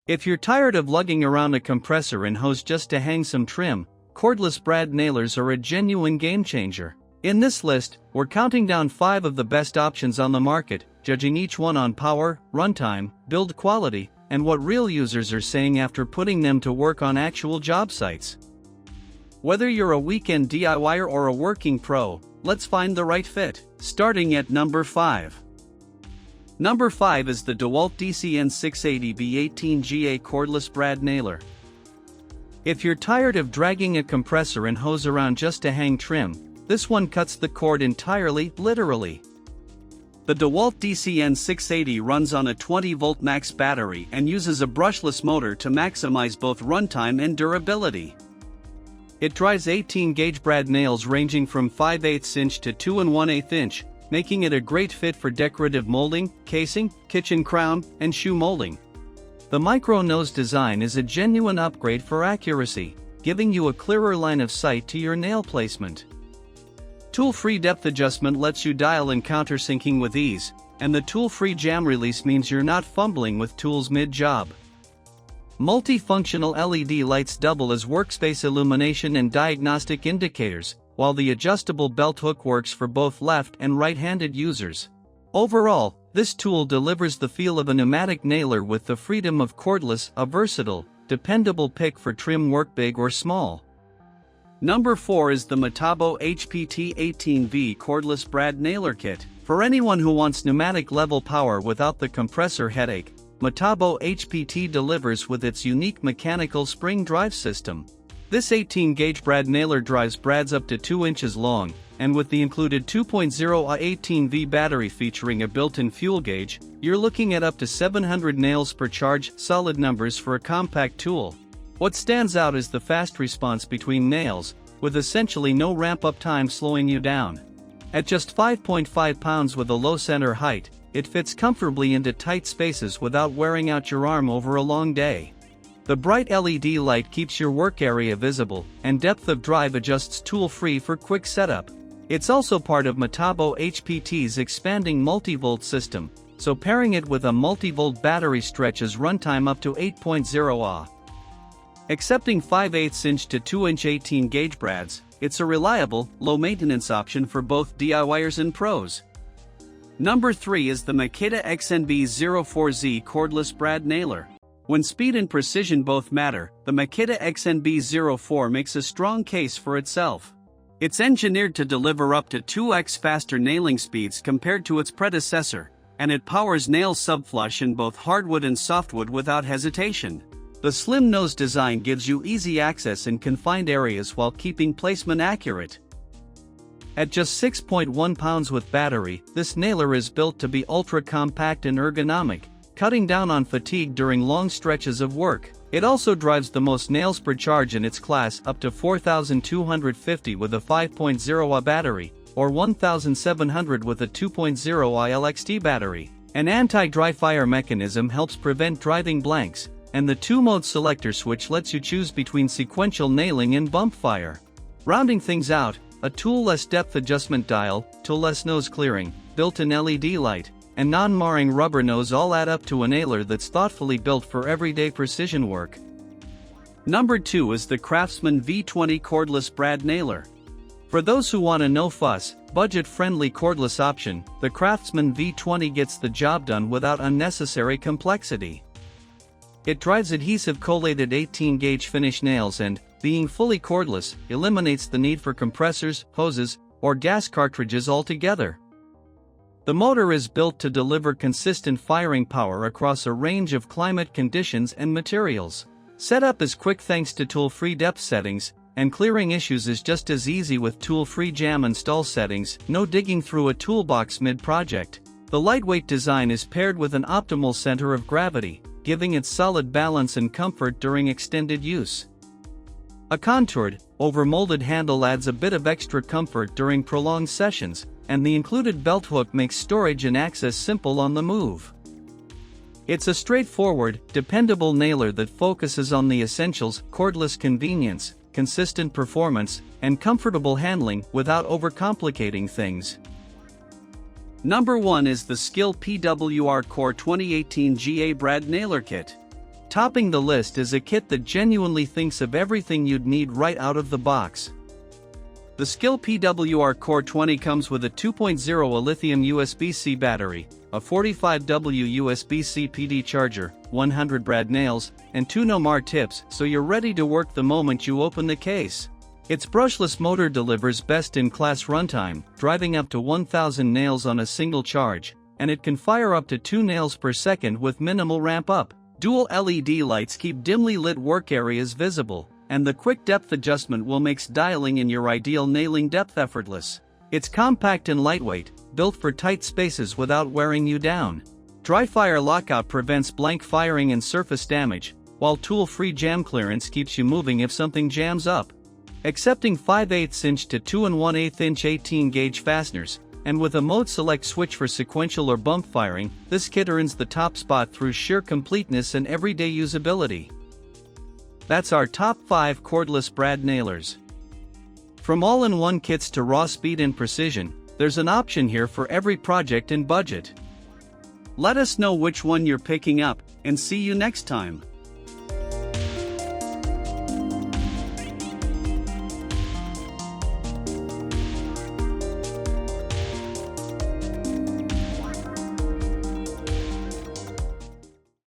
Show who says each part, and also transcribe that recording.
Speaker 1: If you're tired of lugging around a compressor and hose just to hang some trim, cordless brad nailers are a genuine game changer. In this list, we're counting down 5 of the best options on the market, judging each one on power, runtime, build quality, and what real users are saying after putting them to work on actual job sites. Whether you're a weekend DIYer or a working pro, let's find the right fit. Starting at number 5. Number 5 is the DEWALT DCN680B18GA cordless brad nailer. If you're tired of dragging a compressor and hose around just to hang trim, this one cuts the cord entirely, literally. The DEWALT DCN680 runs on a 20-volt max battery and uses a brushless motor to maximize both runtime and durability. It drives 18-gauge brad nails ranging from 5/8 inch to 2 1/8 inch, making it a great fit for decorative molding, casing, kitchen crown, and shoe molding. The micro-nose design is a genuine upgrade for accuracy, giving you a clearer line of sight to your nail placement. Tool-free depth adjustment lets you dial and countersinking with ease, and the tool-free jam release means you're not fumbling with tools mid-job. Multifunctional LED lights double as workspace illumination and diagnostic indicators, while the adjustable belt hook works for both left and right-handed users. Overall, this tool delivers the feel of a pneumatic nailer with the freedom of cordless, a versatile, dependable pick for trim work big or small. Number 4 is the Metabo HPT18V cordless brad nailer kit. For anyone who wants pneumatic level power without the compressor headache, Metabo HPT delivers with its unique mechanical spring drive system. This 18-gauge brad nailer drives brads up to 2 inches long, and with the included 2.0 18V battery featuring a built-in fuel gauge, you're looking at up to 700 nails per charge, solid numbers for a compact tool. What stands out is the fast response between nails, with essentially no ramp-up time slowing you down. At just 5.5 pounds with a low center height, it fits comfortably into tight spaces without wearing out your arm over a long day. The bright LED light keeps your work area visible, and depth of drive adjusts tool-free for quick setup. It's also part of Metabo HPT's expanding multi-volt system, so pairing it with a multi-volt battery stretches runtime up to 8.0 Ah. Accepting 5/8 inch to 2 inch 18-gauge brads, it's a reliable, low-maintenance option for both DIYers and pros. Number 3 is the Makita XNB04Z cordless brad nailer. When speed and precision both matter, the Makita XNB04 makes a strong case for itself. It's engineered to deliver up to 2x faster nailing speeds compared to its predecessor, and it powers nail subflush in both hardwood and softwood without hesitation. The slim nose design gives you easy access in confined areas while keeping placement accurate. At just 6.1 pounds with battery, this nailer is built to be ultra-compact and ergonomic, cutting down on fatigue during long stretches of work. It also drives the most nails per charge in its class, up to 4,250 with a 5.0 Ah battery, or 1,700 with a 2.0 Ah LXT battery. An anti-dry fire mechanism helps prevent driving blanks, and the 2-mode selector switch lets you choose between sequential nailing and bump fire. Rounding things out, a tool-less depth adjustment dial, tool-less nose clearing, built-in LED light, and non-marring rubber nose all add up to a nailer that's thoughtfully built for everyday precision work. Number 2 is the CRAFTSMAN V20 cordless brad nailer. For those who want a no-fuss, budget-friendly cordless option, the CRAFTSMAN V20 gets the job done without unnecessary complexity. It drives adhesive collated 18-gauge finish nails and, being fully cordless, eliminates the need for compressors, hoses, or gas cartridges altogether. The motor is built to deliver consistent firing power across a range of climate conditions and materials. Setup is quick thanks to tool-free depth settings, and clearing issues is just as easy with tool-free jam install settings, no digging through a toolbox mid-project. The lightweight design is paired with an optimal center of gravity, giving it solid balance and comfort during extended use. A contoured, over-molded handle adds a bit of extra comfort during prolonged sessions, and the included belt hook makes storage and access simple on the move. It's a straightforward, dependable nailer that focuses on the essentials: cordless convenience, consistent performance, and comfortable handling without overcomplicating things. Number 1 is the SKIL PWR Core 2018 GA Brad Nailer Kit. Topping the list is a kit that genuinely thinks of everything you'd need right out of the box. The SKIL PWR Core 20 comes with a 2.0 a lithium USB-C battery, a 45W USB-C PD charger, 100 brad nails, and 2 Nomar tips, so you're ready to work the moment you open the case. Its brushless motor delivers best-in-class runtime, driving up to 1,000 nails on a single charge, and it can fire up to 2 nails per second with minimal ramp-up. Dual LED lights keep dimly lit work areas visible, and the quick depth adjustment will make dialing in your ideal nailing depth effortless. It's compact and lightweight, built for tight spaces without wearing you down. Dry fire lockout prevents blank firing and surface damage, while tool-free jam clearance keeps you moving if something jams up. Accepting 5/8 inch to 2 1/8 inch 18-gauge fasteners, and with a mode select switch for sequential or bump firing, this kit earns the top spot through sheer completeness and everyday usability. That's our top 5 cordless brad nailers. From all-in-one kits to raw speed and precision, there's an option here for every project and budget. Let us know which one you're picking up, and see you next time.